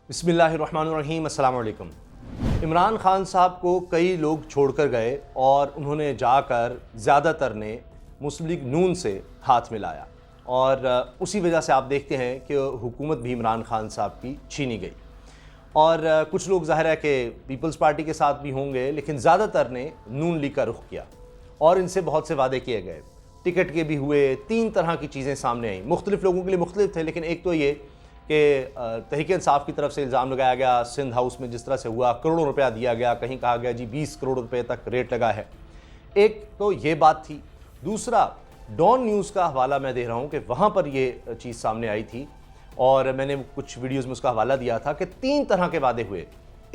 बिस्मिल्लाहिर्रहमानिर्रहीम, अस्सलाम वालेकुम। इमरान खान साहब को कई लोग छोड़कर गए और उन्होंने जाकर ज़्यादातर ने मुस्लिम लीग नून से हाथ मिलाया और उसी वजह से आप देखते हैं कि हुकूमत भी इमरान खान साहब की छीनी गई। और कुछ लोग ज़ाहिर है कि पीपल्स पार्टी के साथ भी होंगे, लेकिन ज़्यादातर ने नून लीग का रुख किया और इनसे बहुत से वादे किए गए, टिकट के भी हुए। 3 तरह की चीज़ें सामने आई, मुख्तलिफ लोगों के लिए मुख्तलिफ थे, लेकिन एक तो ये कि तहरीक इंसाफ की तरफ से इल्ज़ाम लगाया गया सिंध हाउस में जिस तरह से हुआ, करोड़ों रुपया दिया गया, कहीं कहा गया जी 20 करोड़ रुपए तक रेट लगा है। एक तो ये बात थी। दूसरा, डॉन न्यूज़ का हवाला मैं दे रहा हूँ कि वहाँ पर ये चीज़ सामने आई थी और मैंने कुछ वीडियोज़ में उसका हवाला दिया था कि 3 तरह के वादे हुए।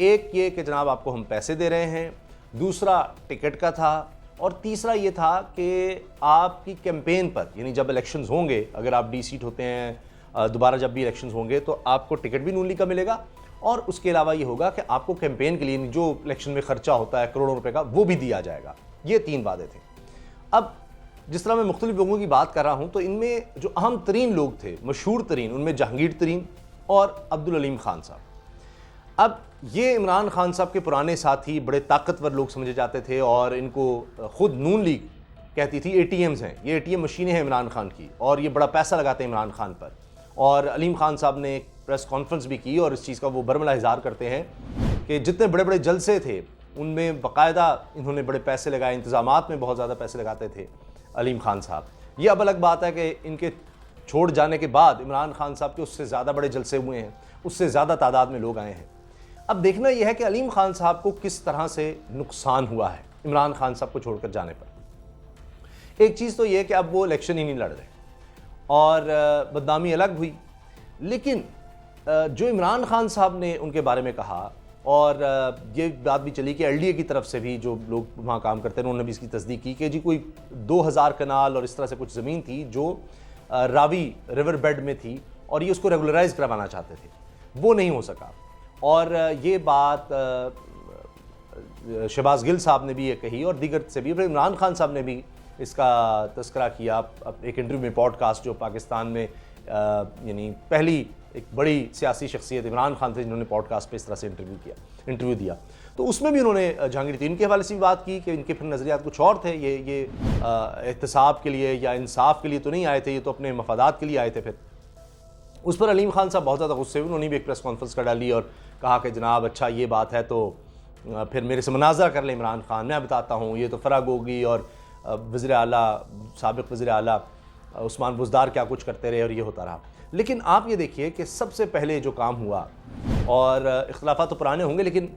एक ये कि जनाब आपको हम पैसे दे रहे हैं, दूसरा टिकट का था, और तीसरा ये था कि आपकी कैंपेन पर, यानी जब इलेक्शंस होंगे, अगर आप डी सीट होते हैं, दोबारा जब भी इलेक्शंस होंगे तो आपको टिकट भी नून लीग का मिलेगा और उसके अलावा ये होगा कि आपको कैंपेन के लिए जो इलेक्शन में खर्चा होता है करोड़ों रुपए का, वो भी दिया जाएगा। ये 3 वादे थे। अब जिस तरह मैं मुख्तलिफ लोगों की बात कर रहा हूँ, तो इनमें जो अहम तरीन लोग थे, मशहूर तरीन, उनमें जहांगीर तरीन और अब्दुल अलीम खान साहब। अब ये इमरान खान साहब के पुराने साथी, बड़े ताकतवर लोग समझे जाते थे और इनको खुद नून लीग कहती थी एटीएम्स हैं, ये एटीएम मशीनें हैं इमरान खान की, और ये बड़ा पैसा लगाते हैं इमरान खान पर। और अलीम खान साहब ने एक प्रेस कॉन्फ्रेंस भी की और इस चीज़ का वो बरमला इज़हार करते हैं कि जितने बड़े बड़े जलसे थे उनमें बाकायदा इन्होंने बड़े पैसे लगाए, इंतज़ामात में बहुत ज़्यादा पैसे लगाते थे अलीम खान साहब। ये अब अलग बात है कि इनके छोड़ जाने के बाद इमरान खान साहब के उससे ज़्यादा बड़े जलसे हुए हैं, उससे ज़्यादा तादाद में लोग आए हैं। अब देखना यह है कि अलीम खान साहब को किस तरह से नुकसान हुआ है इमरान खान साहब को छोड़कर जाने पर। एक चीज़ तो यह है कि अब वो इलेक्शन ही नहीं लड़ रहे और बदनामी अलग हुई, लेकिन जो इमरान खान साहब ने उनके बारे में कहा, और ये बात भी चली कि एलडीए की तरफ से भी जो लोग वहाँ काम करते हैं उन्होंने भी इसकी तस्दीक की कि जी कोई 2000 कनाल और इस तरह से कुछ ज़मीन थी जो रावी रिवर बेड में थी और ये उसको रेगुलराइज करवाना चाहते थे, वो नहीं हो सका। और ये बात शहबाज गिल साहब ने भी ये कही और दीगर से भी, फिर इमरान खान साहब ने भी इसका तस्करा किया एक इंटरव्यू में, पॉडकास्ट जो पाकिस्तान में यानी पहली एक बड़ी सियासी शख्सियत इमरान खान थे जिन्होंने पॉडकास्ट पे इस तरह से इंटरव्यू दिया, तो उसमें भी उन्होंने जहांगीर तरीन के हवाले से भी बात की कि इनके फिर नज़रियात कुछ और थे। ये एहतसाब के लिए या इंसाफ के लिए तो नहीं आए थे, ये तो अपने मफादात के लिए आए थे। फिर उस पर अलीम खान साहब बहुत ज़्यादा गुस्से हुए, उन्होंने भी एक प्रेस कॉन्फ्रेंस कर डाली और कहा कि जनाब अच्छा ये बात है तो फिर मेरे से मुनाजरा कर ले इमरान खान, मैं बताता हूँ ये तो फ़राग होगी और वज़ीर आला, साबिक़ वज़ीर आला उस्मान बुज़दार क्या कुछ करते रहे और ये होता रहा। लेकिन आप ये देखिए कि सबसे पहले जो काम हुआ, और इख्तिलाफ़ात तो पुराने होंगे, लेकिन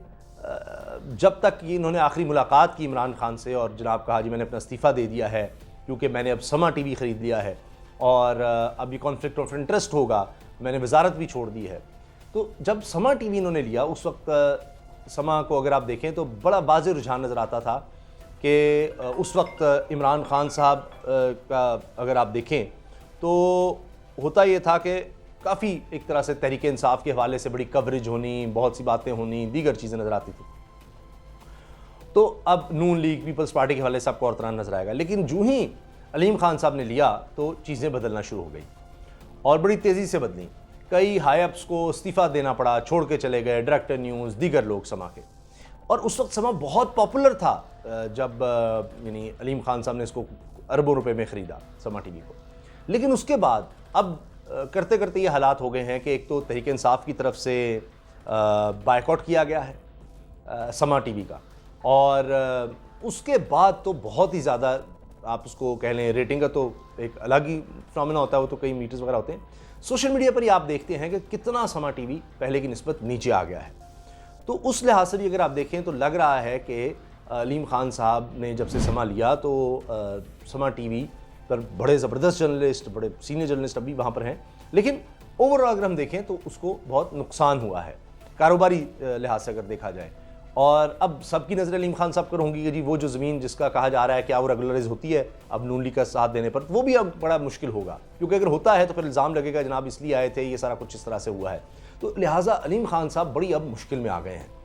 जब तक ये इन्होंने आखिरी मुलाकात की इमरान खान से और जनाब कहा जी मैंने अपना इस्तीफ़ा दे दिया है क्योंकि मैंने अब समा टीवी ख़रीद लिया है और अब ये कॉन्फ्लिक्ट ऑफ इंटरेस्ट होगा, मैंने वजारत भी छोड़ दी है। तो जब समा टीवी इन्होंने लिया, उस वक्त समा को अगर आप देखें तो बड़ा वाज़ेह रुझान नज़र आता था कि उस वक्त इमरान खान साहब का अगर आप देखें तो होता ये था कि काफ़ी एक तरह से तहरीक इंसाफ के हवाले से बड़ी कवरेज होनी, बहुत सी बातें होनी, दीगर चीज़ें नज़र आती थी। तो अब नून लीग, पीपल्स पार्टी के हवाले से आपको और तरह नज़र आएगा। लेकिन जो ही अलीम खान साहब ने लिया तो चीज़ें बदलना शुरू हो गई और बड़ी तेज़ी से बदली। कई हाईअप्स को इस्तीफ़ा देना पड़ा, छोड़ के चले गए, डायरेक्टर न्यूज़, दीगर लोग समा के। और उस वक्त समा बहुत पॉपुलर था जब यानी अलीम खान साहब ने इसको अरबों रुपए में ख़रीदा समा टीवी को। लेकिन उसके बाद अब करते करते ये हालात हो गए हैं कि एक तो तहरीक इंसाफ की तरफ से बायकॉट किया गया है समा टीवी का, और उसके बाद तो बहुत ही ज़्यादा आप उसको कह लें, रेटिंग का तो एक अलग ही फिनोमेना होता है, वो तो कई मीटर्स वगैरह होते हैं। सोशल मीडिया पर ही आप देखते हैं कि कितना समा टीवी पहले की निस्बत नीचे आ गया है। तो उस लिहाज से भी अगर आप देखें तो लग रहा है कि अलीम खान साहब ने जब से समा लिया तो समा टीवी पर बड़े ज़बरदस्त जर्नलिस्ट, बड़े सीनियर जर्नलिस्ट अभी वहाँ पर हैं, लेकिन ओवरऑल अगर हम देखें तो उसको बहुत नुकसान हुआ है कारोबारी लिहाज से अगर देखा जाए। और अब सबकी नज़र अलीम खान साहब पर होंगी कि जी वो जो ज़मीन जिसका कहा जा रहा है क्या वो रेगुलराइज होती है अब नून लीग का साथ देने पर, वो भी अब बड़ा मुश्किल होगा, क्योंकि अगर होता है तो फिर इल्ज़ाम लगेगा जनाब इसलिए आए थे, ये सारा कुछ इस तरह से हुआ है। तो लिहाजा अलीम खान साहब बड़ी अब मुश्किल में आ गए हैं।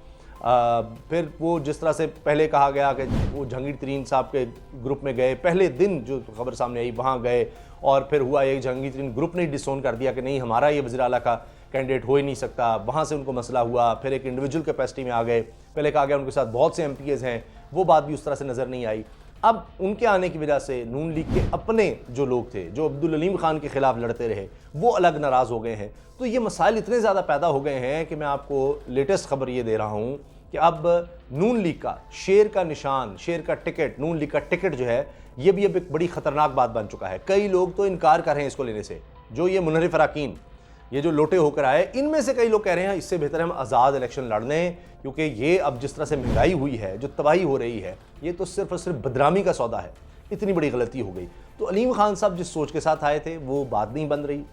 फिर वो जिस तरह से पहले कहा गया कि वो जहांगीर तरीन साहब के ग्रुप में गए, पहले दिन जो खबर सामने आई वहाँ गए, और फिर हुआ एक जहांगीर तरीन ग्रुप ने डिसोन कर दिया कि नहीं हमारा ये वज़ीर आला का कैंडिडेट हो ही नहीं सकता, वहाँ से उनको मसला हुआ, फिर एक इंडिविजुअल कैपेसिटी में आ गए, पहले कहा गया उनके साथ बहुत से MPs हैं, वो बात भी उस तरह से नज़र नहीं आई। अब उनके आने की वजह से नून लीग के अपने जो लोग थे, जो अब्दुल अलीम खान के खिलाफ लड़ते रहे, वो अलग नाराज़ हो गए हैं। तो ये मसाइल इतने ज़्यादा पैदा हो गए हैं कि मैं आपको लेटेस्ट खबर ये दे रहा हूँ कि अब नून लीग का शेर का निशान, शेर का टिकट, नून लीग का टिकट जो है, ये भी अब एक बड़ी ख़तरनाक बात बन चुका है। कई लोग तो इनकार कर रहे हैं इसको लेने से, जो ये मुनहरिफ अराकीन, ये जो लोटे होकर आए, इनमें से कई लोग कह रहे हैं इससे बेहतर है हम आज़ाद इलेक्शन लड़ लें, क्योंकि ये अब जिस तरह से महंगाई हुई है, जो तबाही हो रही है, ये तो सिर्फ और सिर्फ बदनामी का सौदा है, इतनी बड़ी गलती हो गई। तो अलीम खान साहब जिस सोच के साथ आए थे वो बात नहीं बन रही।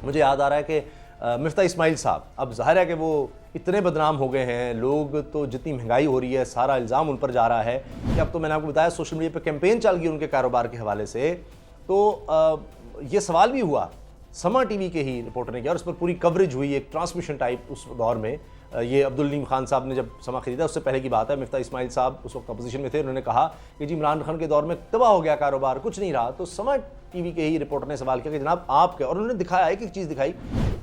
मुझे याद आ रहा है कि मिफ्ता इस्माइल साहब, अब ज़ाहिर है कि वो इतने बदनाम हो गए हैं, लोग तो जितनी महंगाई हो रही है सारा इल्ज़ाम उन पर जा रहा है कि अब तो मैंने आपको बताया सोशल मीडिया पर कैंपेन चल गई उनके कारोबार के हवाले से। तो ये सवाल भी हुआ, समा टीवी के ही रिपोर्टर ने किया और उस पर पूरी कवरेज हुई, एक ट्रांसमिशन टाइप उस दौर में। ये अब्दुल अलीम खान साहब ने जब समा खरीदा उससे पहले की बात है, मिफ्ता इस्माइल साहब उस वक्त अपोजिशन में थे, उन्होंने कहा कि जी इमरान खान के दौर में तबाह हो गया कारोबार, कुछ नहीं रहा। तो समा टीवी के ही रिपोर्टर ने सवाल किया कि जनाब आपके, और उन्होंने दिखाया एक चीज़ दिखाई,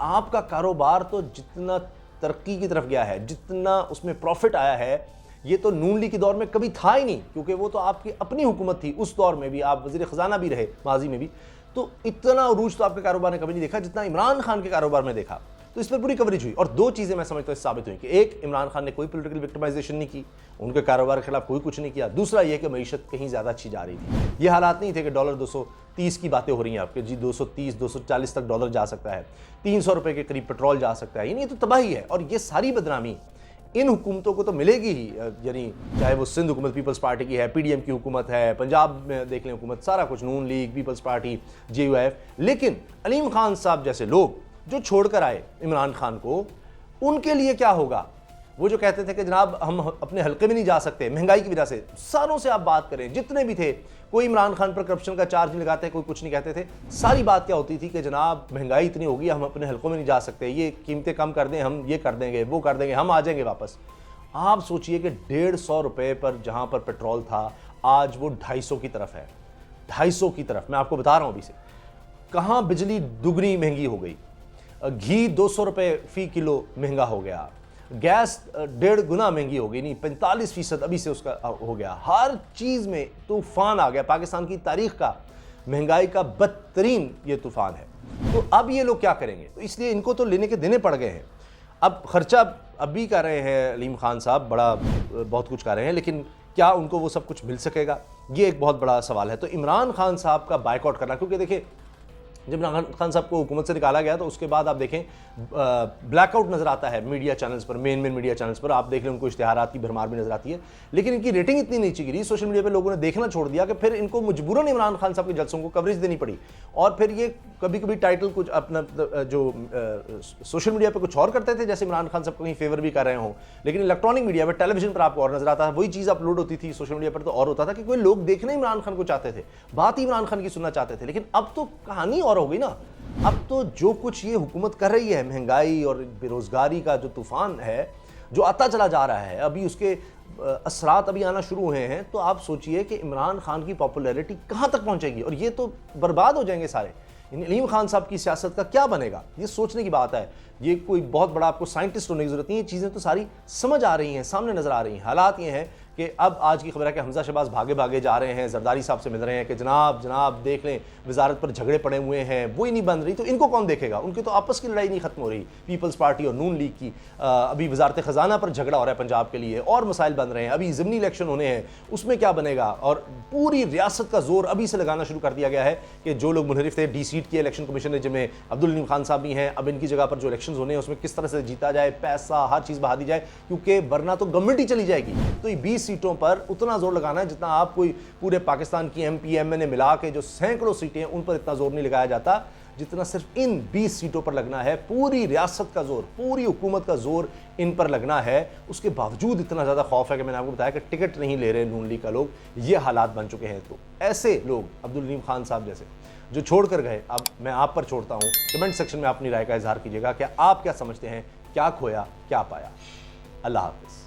आपका कारोबार तो जितना तरक्की की तरफ गया है, जितना उसमें प्रॉफिट आया है, ये तो नून लीग के दौर में कभी था ही नहीं, क्योंकि वो तो आपकी अपनी हुकूमत थी उस दौर में भी, आप वज़ीर ख़जाना भी रहे माजी में भी, तो इतना अरूज तो आपके कारोबार ने कभी नहीं देखा जितना इमरान खान के कारोबार में देखा। तो इस पर पूरी कवरेज हुई और दो चीज़ें मैं समझता हूँ साबित हुई कि एक, इमरान खान ने कोई पॉलिटिकल विक्टिमाइजेशन नहीं की, उनके कारोबार के खिलाफ कोई कुछ नहीं किया। दूसरा ये कि मईशत कहीं ज़्यादा अच्छी जा रही थी। ये हालात नहीं थे कि डॉलर 230 की बातें हो रही हैं आपके, जी 230 240 तक डॉलर जा सकता है, 300 रुपये के करीब पेट्रोल जा सकता है, ये तो तबाही है। और ये सारी बदनामी इन हुकूमतों को तो मिलेगी ही, यानी चाहे वो सिंध हुकूमत पीपल्स पार्टी की है, PDM की हुकूमत है, पंजाब में देख लें हुकूमत, सारा कुछ, नून लीग, पीपल्स पार्टी, JUIF। लेकिन अलीम खान साहब जैसे लोग जो छोड़कर आए इमरान खान को, उनके लिए क्या होगा? वो जो कहते थे कि जनाब हम अपने हल्के में नहीं जा सकते महंगाई की वजह से, सारों से आप बात करें जितने भी थे, कोई इमरान खान पर करप्शन का चार्ज नहीं लगाते, कोई कुछ नहीं कहते थे। सारी बात क्या होती थी कि जनाब महंगाई इतनी होगी, हम अपने हल्कों में नहीं जा सकते, ये कीमतें कम कर दें, हम ये कर देंगे, वो कर देंगे, हम आ जाएंगे वापस। आप सोचिए कि 150 रुपये पर जहाँ पर पेट्रोल था, आज वो 250 की तरफ है, 250 की तरफ। मैं आपको बता रहा हूँ अभी से, कहाँ बिजली दुगनी महंगी हो गई, घी 200 रुपये फ़ी किलो महंगा हो गया, गैस 1.5 गुना महंगी हो गई, नहीं 45% अभी से उसका हो गया। हर चीज़ में तूफान आ गया, पाकिस्तान की तारीख का महंगाई का बदतरीन ये तूफान है। तो अब ये लोग क्या करेंगे? तो इसलिए इनको तो लेने के देने पड़ गए हैं। अब खर्चा अब भी कर रहे हैं अलीम खान साहब, बहुत कुछ कर रहे हैं, लेकिन क्या उनको वो सब कुछ मिल सकेगा? ये एक बहुत बड़ा सवाल है। तो इमरान खान साहब का बाइकआउट करना, क्योंकि देखिए जब इमरान खान साहब को हुकूमत से निकाला गया तो उसके बाद आप देखें ब्लैकआउट नज़र आता है मीडिया चैनल्स पर, मेन मीडिया चैनल्स पर आप देख लें, उनको इश्तिहारात की भरमार भी नजर आती है, लेकिन इनकी रेटिंग इतनी नीचे गिरी, सोशल मीडिया पर लोगों ने देखना छोड़ दिया कि फिर इनको मजबूरन इमरान खान साहब के जलसों को कवरेज देनी पड़ी। और फिर ये कभी कभी टाइटल कुछ अपना जो सोशल मीडिया पर कुछ और करते थे, जैसे इमरान खान साहब को कहीं फेवर भी कर रहे हों, लेकिन इलेक्ट्रॉनिक मीडिया पर, टेलीविजन पर आपको और नजर आता है। वही चीज़ अपलोड होती थी सोशल मीडिया पर तो और होता था कि कोई लोग देखना इमरान खान को चाहते थे, बात ही इमरान खान की सुनना चाहते थे। लेकिन अब तो कहानी और हो गई ना, अब तो जो कुछ ये हुकूमत कर रही है, महंगाई और बेरोजगारी का जो तूफान है जो आता चला जा रहा है, अभी उसके असरात अभी आना शुरू हुए हैं, तो आप सोचिए कि इमरान खान की पॉपुलैरिटी कहाँ तक पहुँचेगी और ये तो बर्बाद हो जाएंगे सारे। अलीम खान साहब की सियासत का क्या बनेगा, ये सोचने की बात है। ये कोई बहुत बड़ा आपको साइंटिस्ट होने की जरूरत नहीं है, ये चीज़ें तो सारी समझ आ रही हैं, सामने नजर आ रही हैं। हालात ये हैं कि अब आज की खबर है कि हमजा शहबाज भागे भागे जा रहे हैं, जरदारी साहब से मिल रहे हैं कि जनाब देख लें वजारत पर झगड़े पड़े हुए हैं, वो ही नहीं बन रही, तो इनको कौन देखेगा? उनकी तो आपस की लड़ाई नहीं खत्म हो रही, पीपल्स पार्टी और नून लीग की। अभी वजारत ख़जाना पर झगड़ा हो रहा है पंजाब के लिए, और मसाइल बन रहे हैं, अभी ज़िमनी इलेक्शन होने हैं, उसमें क्या बनेगा? और पूरी रियासत का जोर अभी से लगाना शुरू कर दिया गया है कि जो लोग मुनहरिफ थे, D सीट के इलेक्शन कमीशन ने, जिनमें अब्दुल अलीम खान साहब भी हैं, अब इनकी जगह पर जो इलेक्शन होने हैं उसमें किस तरह से जीता जाए, पैसा हर चीज़ बहा दी जाए, क्योंकि वरना तो गवर्नमेंट ही चली जाएगी। तो ये 20 सीटों पर उतना जोर लगाना है जितना आप कोई पूरे पाकिस्तान की MP MNA मिला के जो सैकड़ों सीटें हैं उन पर इतना जोर नहीं लगाया जाता जितना सिर्फ इन 20 सीटों पर लगना है। पूरी रियासत का जोर, पूरी हुकूमत का जोर इन पर लगना है। उसके बावजूद इतना ज़्यादा खौफ है कि मैंने आपको बताया कि टिकट नहीं ले रहे नून लीग का लोग, ये हालात बन चुके हैं। तो ऐसे लोग अब्दुल अलीम खान साहब जैसे जो छोड़ कर गए, अब मैं आप पर छोड़ता हूँ, कमेंट सेक्शन में अपनी राय का इजहार कीजिएगा कि आप क्या समझते हैं, क्या खोया क्या पाया। अल्लाह हाफ़िज़।